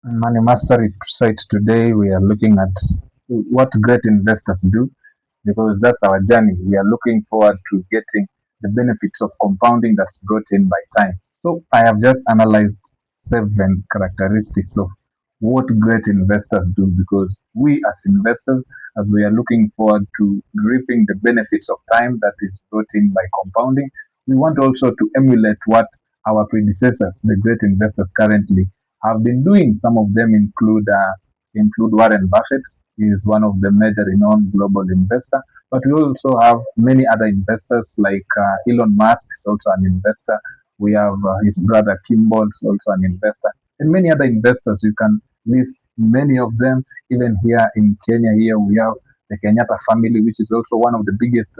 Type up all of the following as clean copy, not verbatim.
Money Mastery site today, we are looking at what great investors do because that's our journey. We are looking forward to getting the benefits of compounding that's brought in by time. So I have just analyzed 7 characteristics of what great investors do because we as investors, as we are looking forward to reaping the benefits of time that is brought in by compounding, we want also to emulate what our predecessors, the great investors currently have been doing. Some of them include Warren Buffett. He is one of the major renowned global investor. But we also have many other investors like Elon Musk is also an investor. We have his brother Kimball is also an investor, and many other investors. You can list many of them. Even here in Kenya, here we have the Kenyatta family, which is also one of the biggest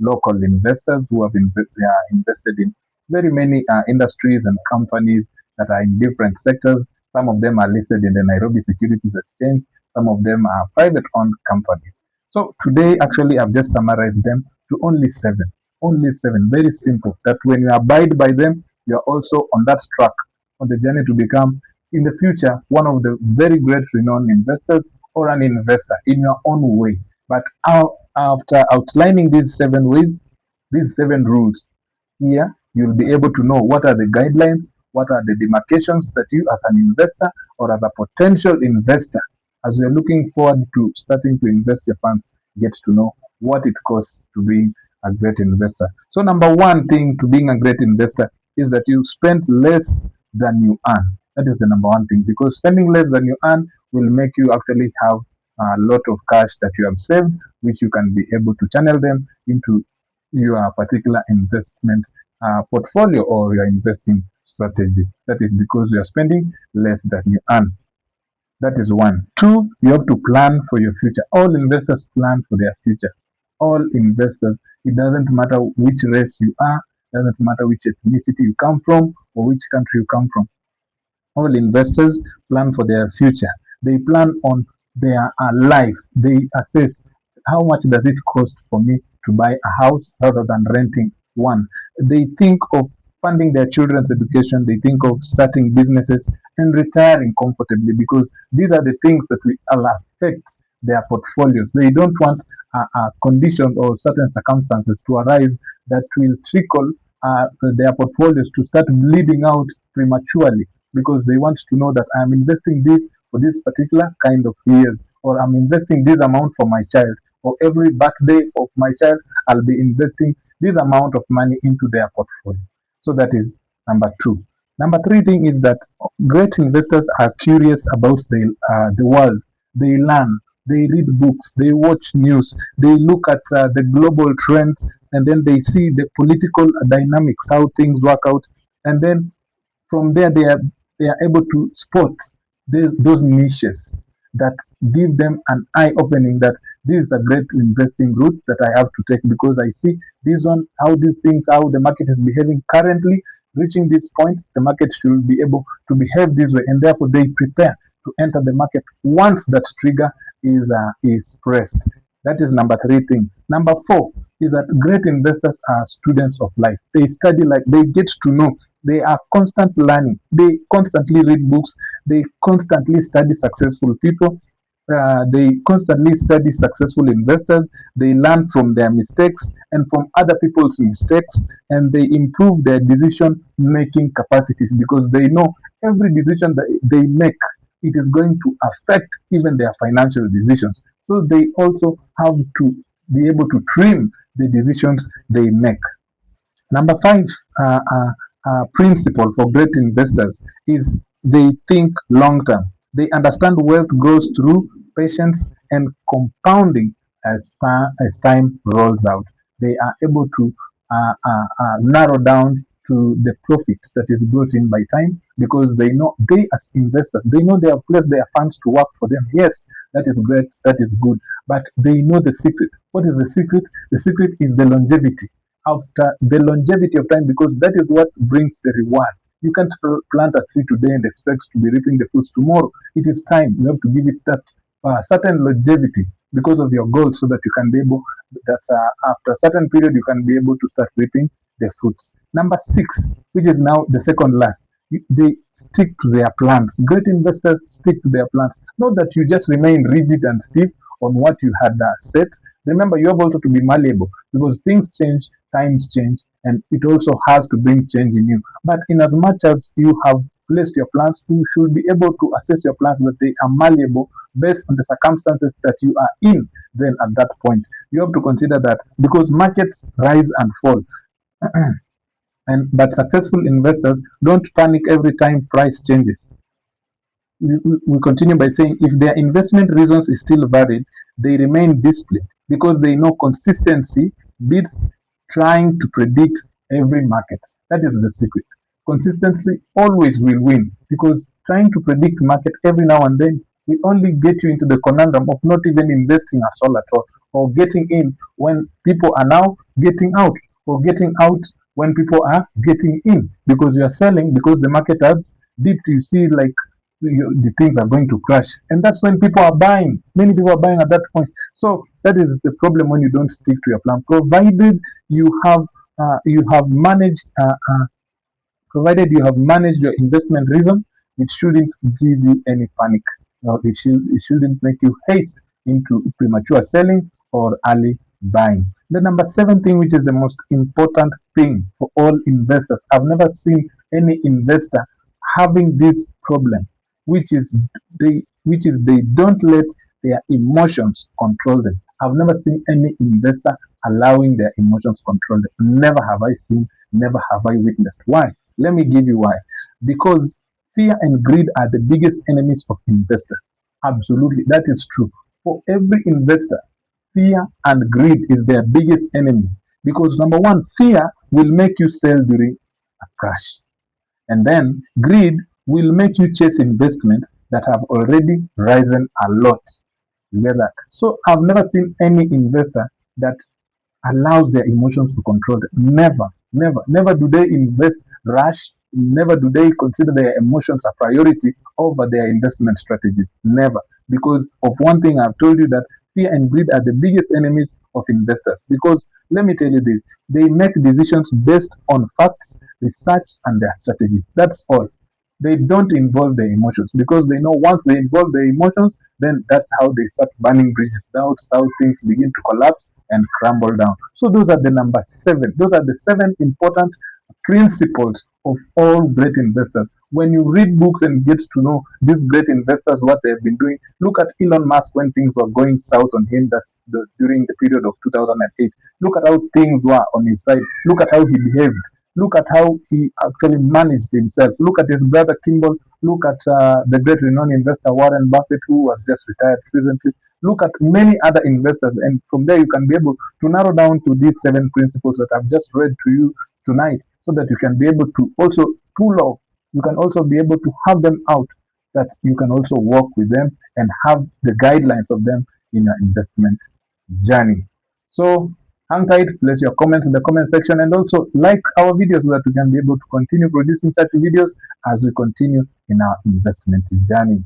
local investors who have invested in very many industries and companies that are in different sectors. Some of them are listed in the Nairobi Securities Exchange. Some of them are private owned companies. So today, actually, I've just summarized them to only seven. Only seven. Very simple. That when you abide by them, you are also on that track, on the journey to become, in the future, one of the very great renowned investors or an investor in your own way. But after outlining these 7 ways, these 7 rules, here you'll be able to know what are the guidelines, what are the demarcations that you as an investor or as a potential investor, as you're looking forward to starting to invest your funds, get to know what it costs to be a great investor. So number one thing to being a great investor is that you spend less than you earn. That is the number one thing, because spending less than you earn will make you actually have a lot of cash that you have saved, which you can be able to channel them into your particular investment portfolio or your investing strategy. That is because you are spending less than you earn. That is one. Two, you have to plan for your future. All investors plan for their future. All investors, it doesn't matter which race you are, doesn't matter which ethnicity you come from or which country you come from. All investors plan for their future. They plan on their life. They assess how much does it cost for me to buy a house rather than renting one. They think of funding their children's education. They think of starting businesses and retiring comfortably, because these are the things that will affect their portfolios. They don't want a condition or certain circumstances to arise that will trickle their portfolios to start bleeding out prematurely, because they want to know that I'm investing this for this particular kind of years, or I'm investing this amount for my child, or every birthday of my child, I'll be investing this amount of money into their portfolio. So that is number two. Number three thing is that great investors are curious about the world. They learn, they read books, they watch news, they look at the global trends, and then they see the political dynamics, how things work out, and then from there they are able to spot those niches that give them an eye opening that this is a great investing route that I have to take, because I see this one, how these things, how the market is behaving currently. Reaching this point, the market should be able to behave this way, and therefore they prepare to enter the market once that trigger is pressed. That is number three thing. Number four is that great investors are students of life. They study, like they get to know, they are constant learning. They constantly read books. They constantly study successful people. They constantly study successful investors. They learn from their mistakes and from other people's mistakes, and they improve their decision making capacities, because they know every decision that they make, it is going to affect even their financial decisions. So they also have to be able to trim the decisions they make. Number five principle for great investors is they think long term. They understand wealth grows through patience and compounding as time rolls out. They are able to narrow down to the profits that is brought in by time, because they know, they as investors, they know they have placed their funds to work for them. Yes, that is great, that is good, but they know the secret. What is the secret? The secret is the longevity, after the longevity of time, because that is what brings the reward. You can't plant a tree today and expect to be reaping the fruits tomorrow. It is time. You have to give it that certain longevity because of your goals, so that you can be able, that after a certain period, you can be able to start reaping the fruits. Number six, which is now the second last, They stick to their plans. Great investors stick to their plans. Not that you just remain rigid and stiff on what you had set. Remember, you have also to be malleable because things change, times change, and it also has to bring change in you. But in as much as you have placed your plans, you should be able to assess your plans that they are malleable based on the circumstances that you are in. Then at that point, you have to consider that because markets rise and fall. But successful investors don't panic every time price changes. We continue by saying if their investment reasons is still valid, they remain disciplined because they know consistency beats trying to predict every market. That is the secret. Consistency always will win because trying to predict market every now and then will only get you into the conundrum of not even investing at all or getting in when people are now getting out, or getting out when people are getting in because you are selling because the market has dipped. You see, like the things are going to crash, and that's when people are buying. Many people are buying at that point. So that is the problem when you don't stick to your plan, provided you have managed provided you have managed your investment reason. It shouldn't give you any panic. It shouldn't make you haste into premature selling or early buying. The number seven thing, which is the most important thing for all investors, I've never seen any investor having this problem, which is they don't let their emotions control them. I've never seen any investor allowing their emotions control them. Never have I seen, never have I witnessed. Why? Let me give you why. Because fear and greed are the biggest enemies of investors. Absolutely, that is true. For every investor, fear and greed is their biggest enemy. Because number one, fear will make you sell during a crash. And then greed will make you chase investment that have already risen a lot. You get that? So I've never seen any investor that allows their emotions to control them. Never, never, never do they invest rash. Never do they consider their emotions a priority over their investment strategies. Never. Because of one thing I've told you, that fear and greed are the biggest enemies of investors. Because let me tell you this, they make decisions based on facts, research, and their strategy. That's all. They don't involve their emotions because they know once they involve their emotions, then that's how they start burning bridges. That's how things begin to collapse and crumble down. So those are the number seven. Those are the seven important principles of all great investors. When you read books and get to know these great investors, what they've been doing, look at Elon Musk when things were going south on him. During the period of 2008. Look at how things were on his side. Look at how he behaved. Look at how he actually managed himself. Look at his brother Kimball. Look at the great renowned investor Warren Buffett, who was just retired recently. Look at many other investors, and from there you can be able to narrow down to these seven principles that I've just read to you tonight, so that you can be able to also pull off. You can also be able to have them out, that you can also work with them and have the guidelines of them in your investment journey. So hang tight, place your comments in the comment section, and also like our videos so that we can be able to continue producing such videos as we continue in our investment journey.